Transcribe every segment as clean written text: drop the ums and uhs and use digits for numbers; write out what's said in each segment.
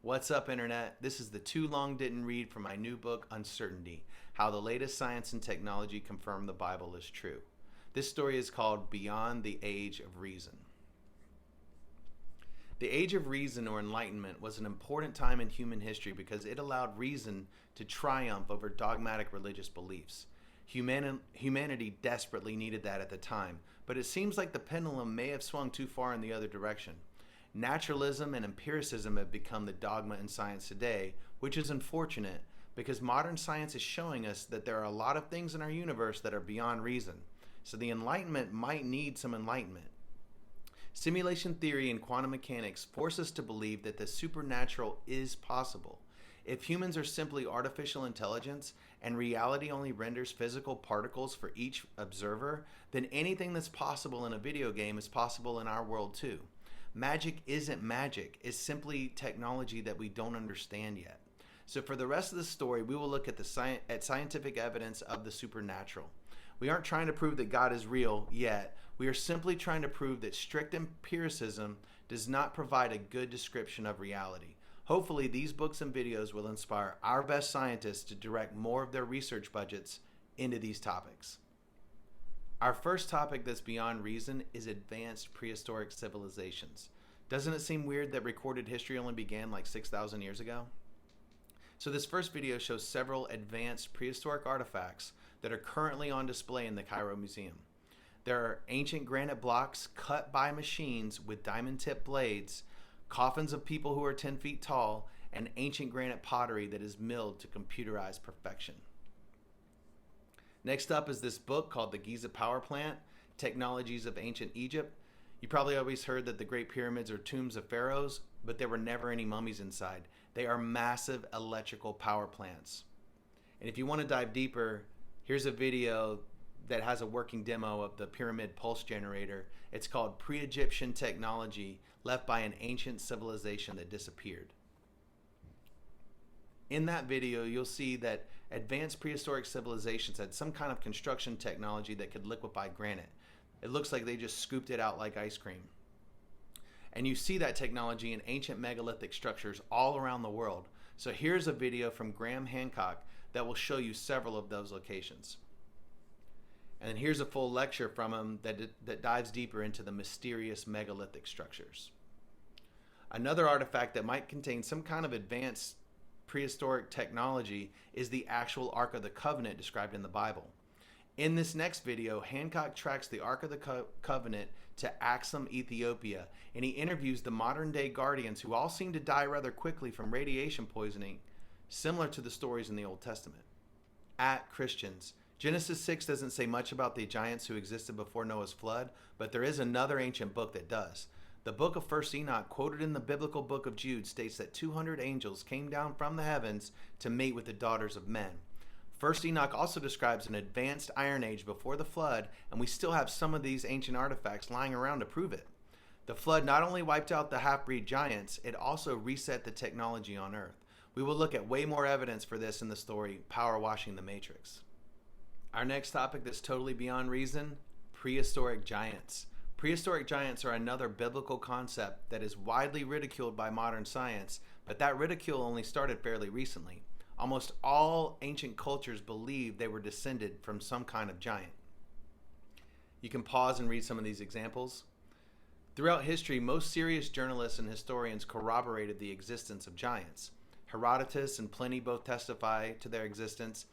What's up, Internet? This is the Too Long Didn't Read from my new book, Uncertainty: How the Latest Science and Technology Confirm the Bible is True. This story is called Beyond the Age of Reason. The Age of Reason or Enlightenment was an important time in human history because it allowed reason to triumph over dogmatic religious beliefs. Humanity desperately needed that at the time, but it seems like the pendulum may have swung too far in the other direction. Naturalism and empiricism have become the dogma in science today, which is unfortunate because modern science is showing us that there are a lot of things in our universe that are beyond reason. So the Enlightenment might need some enlightenment. Simulation theory and quantum mechanics force us to believe that the supernatural is possible. If humans are simply artificial intelligence and reality only renders physical particles for each observer, then anything that's possible in a video game is possible in our world too. Magic isn't magic, it's simply technology that we don't understand yet. So for the rest of the story, we will look at scientific evidence of the supernatural. We aren't trying to prove that God is real yet. We are simply trying to prove that strict empiricism does not provide a good description of reality. Hopefully, these books and videos will inspire our best scientists to direct more of their research budgets into these topics. Our first topic that's beyond reason is advanced prehistoric civilizations. Doesn't it seem weird that recorded history only began like 6,000 years ago? So this first video shows several advanced prehistoric artifacts that are currently on display in the Cairo Museum. There are ancient granite blocks cut by machines with diamond-tipped blades, coffins of people who are 10 feet tall, and ancient granite pottery that is milled to computerized perfection. Next up is this book called The Giza Power Plant: Technologies of Ancient Egypt. You probably always heard that the Great Pyramids are tombs of pharaohs, but there were never any mummies inside. They are massive electrical power plants. And if you want to dive deeper, here's a video that has a working demo of the pyramid pulse generator. It's called Pre-Egyptian Technology Left by an Ancient Civilization That Disappeared. In that video, you'll see that advanced prehistoric civilizations had some kind of construction technology that could liquefy granite. It looks like they just scooped it out like ice cream. And you see that technology in ancient megalithic structures all around the world. So here's a video from Hancock that will show you several of those locations. And then here's a full lecture from him that dives deeper into the mysterious megalithic structures. Another artifact that might contain some kind of advanced prehistoric technology is the actual Ark of the Covenant described in the Bible. In this next video, Hancock tracks the Ark of the Covenant to Axum, Ethiopia, and he interviews the modern day guardians who all seem to die rather quickly from radiation poisoning, similar to the stories in the Old Testament. At Christians, Genesis 6 doesn't say much about the giants who existed before Noah's flood, but there is another ancient book that does. The book of 1 Enoch, quoted in the biblical book of Jude, states that 200 angels came down from the heavens to mate with the daughters of men. 1 Enoch also describes an advanced Iron Age before the flood, and we still have some of these ancient artifacts lying around to prove it. The flood not only wiped out the half-breed giants, it also reset the technology on Earth. We will look at way more evidence for this in the story, Power Washing the Matrix. Our next topic that's totally beyond reason: prehistoric giants. Prehistoric giants are another biblical concept that is widely ridiculed by modern science, but that ridicule only started fairly recently. Almost all ancient cultures believed they were descended from some kind of giant. You can pause and read some of these examples. Throughout history, most serious journalists and historians corroborated the existence of giants. Herodotus and Pliny both testify to their existence.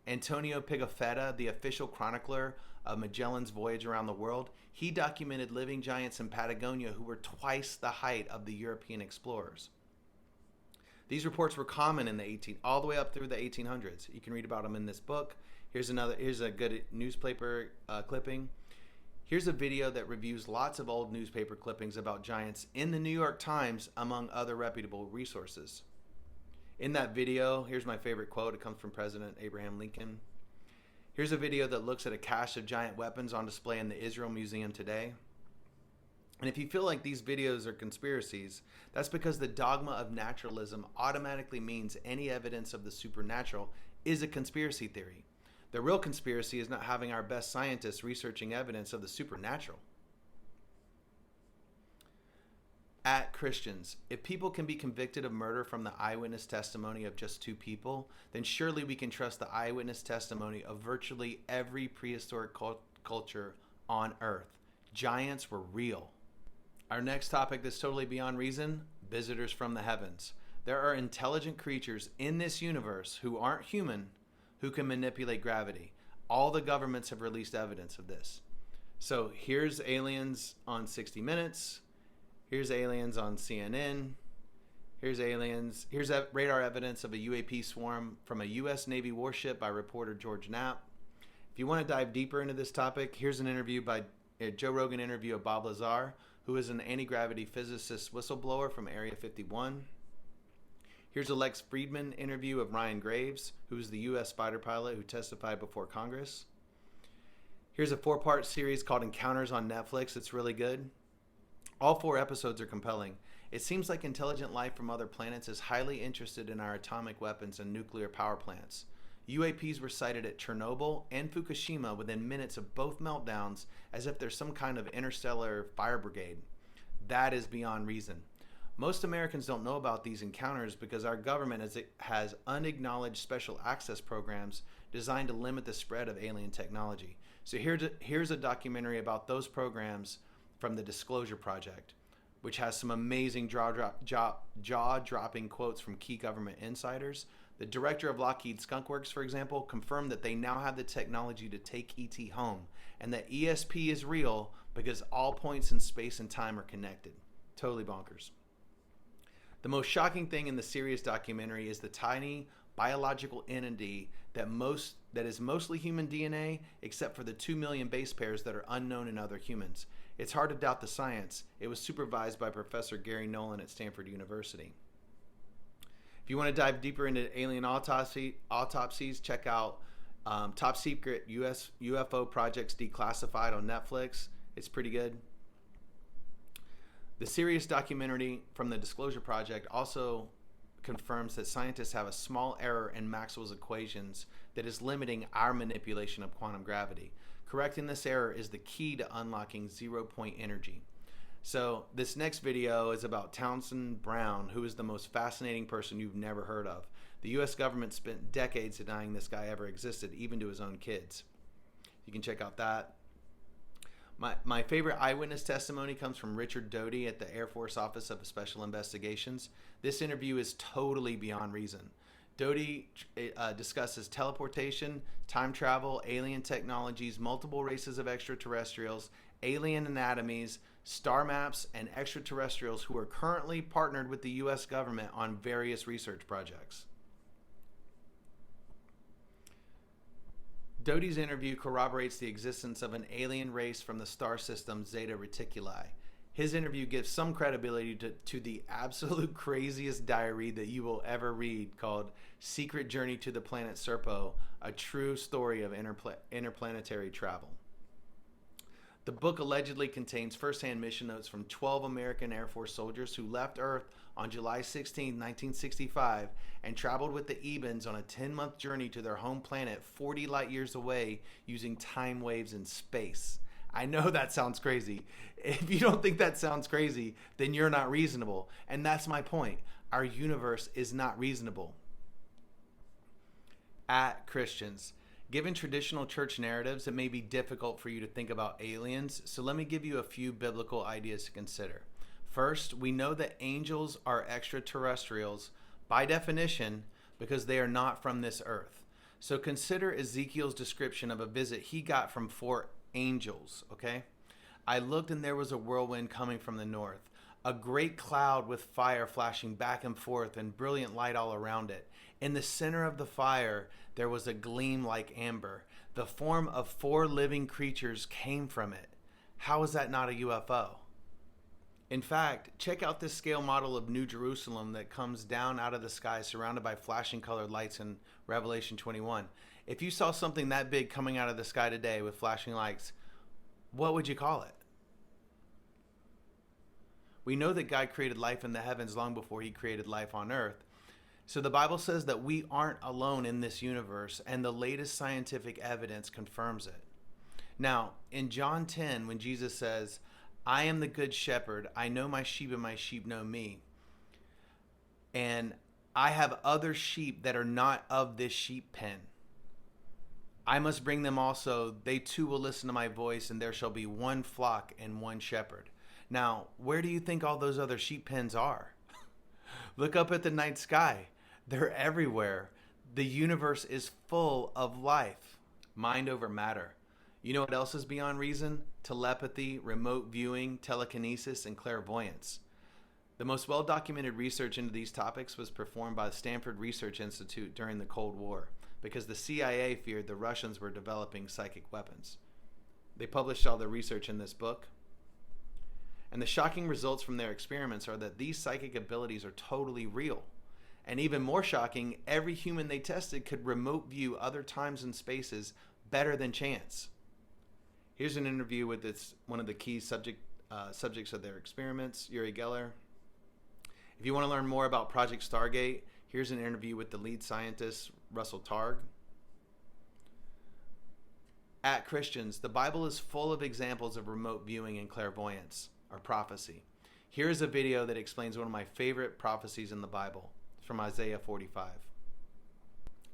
Antonio Pigafetta, the official chronicler of Magellan's voyage around the world, he documented living giants in Patagonia who were twice the height of the European explorers. These reports were common in all the way up through the 1800s. You can read about them in this book. Here's a good newspaper clipping. Here's a video that reviews lots of old newspaper clippings about giants in the New York Times, among other reputable resources. In that video, here's my favorite quote. It comes from President Abraham Lincoln. Here's a video that looks at a cache of giant weapons on display in the Israel Museum today. And if you feel like these videos are conspiracies, that's because the dogma of naturalism automatically means any evidence of the supernatural is a conspiracy theory. The real conspiracy is not having our best scientists researching evidence of the supernatural. At Christians, if people can be convicted of murder from the eyewitness testimony of just 2 people, then surely we can trust the eyewitness testimony of virtually every prehistoric culture on Earth. Giants were real. Our next topic that's totally beyond reason: visitors from the heavens. There are intelligent creatures in this universe who aren't human who can manipulate gravity. All the governments have released evidence of this. So here's aliens on 60 Minutes. Here's aliens on CNN. Here's radar evidence of a UAP swarm from a U.S. Navy warship by reporter George Knapp. If you want to dive deeper into this topic, here's a Joe Rogan interview of Bob Lazar, who is an anti-gravity physicist whistleblower from Area 51. Here's a Lex Friedman interview of Ryan Graves, who's the U.S. fighter pilot who testified before Congress. Here's a 4-part series called Encounters on Netflix. It's really good. All 4 episodes are compelling. It seems like intelligent life from other planets is highly interested in our atomic weapons and nuclear power plants. UAPs were sighted at Chernobyl and Fukushima within minutes of both meltdowns, as if there's some kind of interstellar fire brigade. That is beyond reason. Most Americans don't know about these encounters because our government has unacknowledged special access programs designed to limit the spread of alien technology. So here's a documentary about those programs from the Disclosure Project, which has some amazing jaw-dropping quotes from key government insiders. The director of Lockheed Skunk Works, for example, confirmed that they now have the technology to take ET home, and that ESP is real because all points in space and time are connected. Totally bonkers. The most shocking thing in the series documentary is the tiny biological entity that is mostly human DNA, except for the 2 million base pairs that are unknown in other humans. It's hard to doubt the science. It was supervised by Professor Gary Nolan at Stanford University. If you want to dive deeper into alien autopsies, check out Top Secret US UFO Projects Declassified on Netflix. It's pretty good. The serious documentary from the Disclosure Project also confirms that scientists have a small error in Maxwell's equations that is limiting our manipulation of quantum gravity. Correcting this error is the key to unlocking zero-point energy. So this next video is about Townsend Brown, who is the most fascinating person you've never heard of. The U.S. government spent decades denying this guy ever existed, even to his own kids. You can check out that. My favorite eyewitness testimony comes from Richard Doty at the Air Force Office of Special Investigations. This interview is totally beyond reason. Doty discusses teleportation, time travel, alien technologies, multiple races of extraterrestrials, alien anatomies, star maps, and extraterrestrials who are currently partnered with the U.S. government on various research projects. Doty's interview corroborates the existence of an alien race from the star system Zeta Reticuli. His interview gives some credibility to the absolute craziest diary that you will ever read, called Secret Journey to the Planet Serpo, a true story of interplanetary travel. The book allegedly contains first-hand mission notes from 12 American Air Force soldiers who left Earth on July 16, 1965, and traveled with the Ebens on a 10-month journey to their home planet 40 light years away using time waves in space. I know that sounds crazy. If you don't think that sounds crazy, then you're not reasonable. And that's my point. Our universe is not reasonable. At Christians, given traditional church narratives, it may be difficult for you to think about aliens, so let me give you a few biblical ideas to consider. First, we know that angels are extraterrestrials by definition because they are not from this earth. So consider Ezekiel's description of a visit he got from 4 angels, okay? I looked and there was a whirlwind coming from the north, a great cloud with fire flashing back and forth and brilliant light all around it. In the center of the fire, there was a gleam like amber. The form of 4 living creatures came from it. How is that not a UFO? In fact, check out this scale model of New Jerusalem that comes down out of the sky surrounded by flashing colored lights in Revelation 21. If you saw something that big coming out of the sky today with flashing lights, what would you call it? We know that God created life in the heavens long before he created life on earth. So the Bible says that we aren't alone in this universe, and the latest scientific evidence confirms it. Now, in John 10, when Jesus says, I am the good shepherd. I know my sheep and my sheep know me. And I have other sheep that are not of this sheep pen. I must bring them also. They too will listen to my voice, and there shall be one flock and one shepherd. Now, where do you think all those other sheep pens are? Look up at the night sky. They're everywhere. The universe is full of life. Mind over matter. You know what else is beyond reason? Telepathy, remote viewing, telekinesis, and clairvoyance. The most well-documented research into these topics was performed by the Stanford Research Institute during the Cold War, because the CIA feared the Russians were developing psychic weapons. They published all their research in this book. And the shocking results from their experiments are that these psychic abilities are totally real. And even more shocking, every human they tested could remote view other times and spaces better than chance. Here's an interview with one of the key subjects of their experiments, Uri Geller. If you want to learn more about Project Stargate, here's an interview with the lead scientist, Russell Targ. At Christians, the Bible is full of examples of remote viewing and clairvoyance, or prophecy. Here's a video that explains one of my favorite prophecies in the Bible, from Isaiah 45.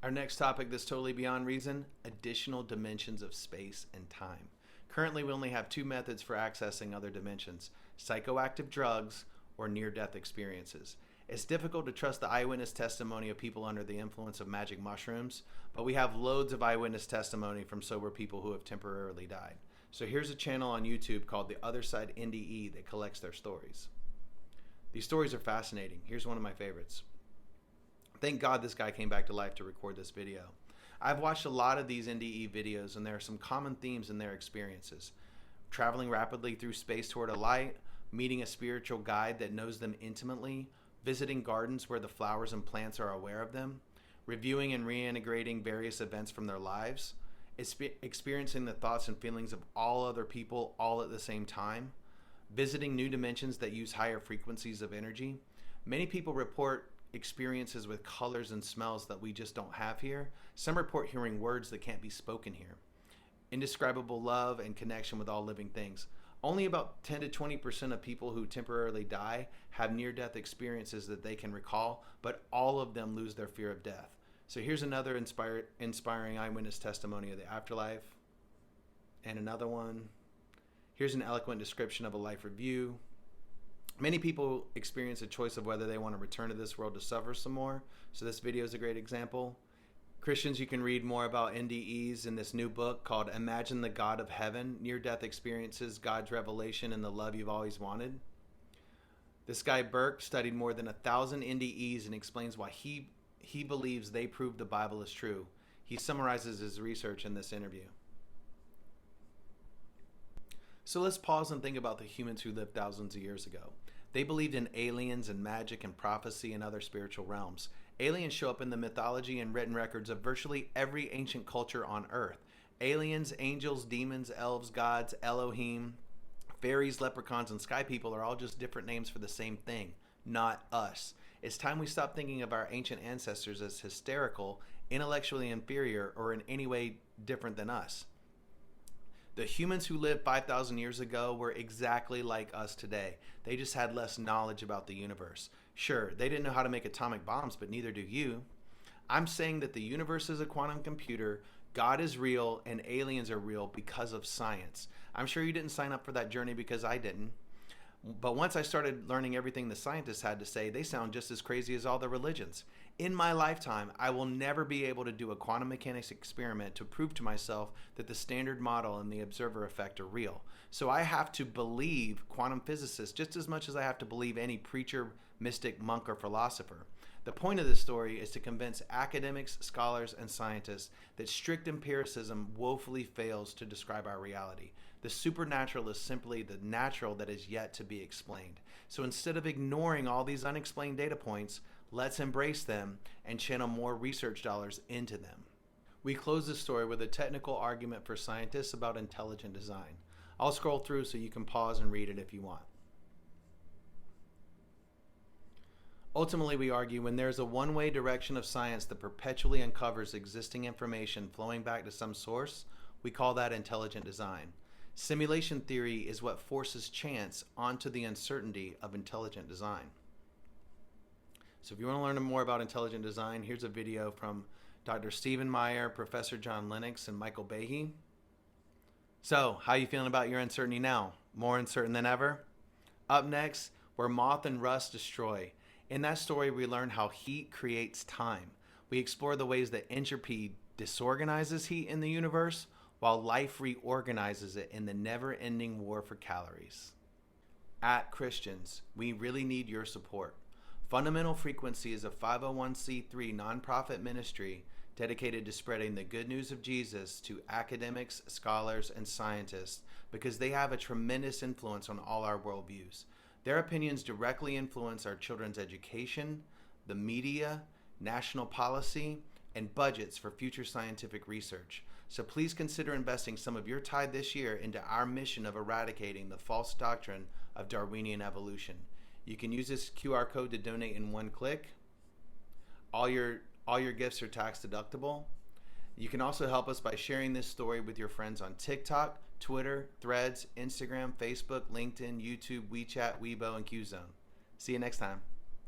Our next topic that's totally beyond reason, additional dimensions of space and time. Currently, we only have two methods for accessing other dimensions: psychoactive drugs or near-death experiences. It's difficult to trust the eyewitness testimony of people under the influence of magic mushrooms, but we have loads of eyewitness testimony from sober people who have temporarily died. So here's a channel on YouTube called The Other Side NDE that collects their stories. These stories are fascinating. Here's one of my favorites. Thank God this guy came back to life to record this video. I've watched a lot of these NDE videos, and there are some common themes in their experiences. Traveling rapidly through space toward a light, meeting a spiritual guide that knows them intimately, visiting gardens where the flowers and plants are aware of them, reviewing and reintegrating various events from their lives, experiencing the thoughts and feelings of all other people all at the same time, visiting new dimensions that use higher frequencies of energy. Many people report experiences with colors and smells that we just don't have here. Some report hearing words that can't be spoken here. Indescribable love and connection with all living things. Only about 10 to 20% of people who temporarily die have near-death experiences that they can recall, but all of them lose their fear of death. So here's another inspiring eyewitness testimony of the afterlife, and another one. Here's an eloquent description of a life review. Many people experience a choice of whether they want to return to this world to suffer some more, so this video is a great example. Christians, you can read more about NDEs in this new book called Imagine the God of Heaven, Near-Death Experiences, God's Revelation, and the Love You've Always Wanted. This guy, Burke, studied more than 1,000 NDEs and explains why he believes they prove the Bible is true. He summarizes his research in this interview. So let's pause and think about the humans who lived thousands of years ago. They believed in aliens and magic and prophecy and other spiritual realms. Aliens show up in the mythology and written records of virtually every ancient culture on Earth. Aliens, angels, demons, elves, gods, Elohim, fairies, leprechauns, and sky people are all just different names for the same thing, not us. It's time we stop thinking of our ancient ancestors as hysterical, intellectually inferior, or in any way different than us. The humans who lived 5,000 years ago were exactly like us today. They just had less knowledge about the universe. Sure, they didn't know how to make atomic bombs, but neither do you. I'm saying that the universe is a quantum computer, God is real, and aliens are real because of science. I'm sure you didn't sign up for that journey because I didn't. But once I started learning everything the scientists had to say, they sound just as crazy as all the religions. In my lifetime, I will never be able to do a quantum mechanics experiment to prove to myself that the standard model and the observer effect are real. So I have to believe quantum physicists just as much as I have to believe any preacher, mystic, monk, or philosopher. The point of this story is to convince academics, scholars, and scientists that strict empiricism woefully fails to describe our reality. The supernatural is simply the natural that is yet to be explained. So instead of ignoring all these unexplained data points, let's embrace them and channel more research dollars into them. We close this story with a technical argument for scientists about intelligent design. I'll scroll through so you can pause and read it if you want. Ultimately, we argue when there's a one-way direction of science that perpetually uncovers existing information flowing back to some source, we call that intelligent design. Simulation theory is what forces chance onto the uncertainty of intelligent design. So if you want to learn more about intelligent design, here's a video from Dr. Stephen Meyer, Professor John Lennox, and Michael Behe. So, how are you feeling about your uncertainty now? More uncertain than ever? Up next, where moth and rust destroy. In that story, we learn how heat creates time. We explore the ways that entropy disorganizes heat in the universe, while life reorganizes it in the never-ending war for calories. At Christians, we really need your support. Fundamental Frequency is a 501c3 nonprofit ministry dedicated to spreading the good news of Jesus to academics, scholars, and scientists because they have a tremendous influence on all our worldviews. Their opinions directly influence our children's education, the media, national policy, and budgets for future scientific research. So please consider investing some of your tithe this year into our mission of eradicating the false doctrine of Darwinian evolution. You can use this QR code to donate in one click. All your gifts are tax deductible. You can also help us by sharing this story with your friends on TikTok, Twitter, Threads, Instagram, Facebook, LinkedIn, YouTube, WeChat, Weibo, and Qzone. See you next time.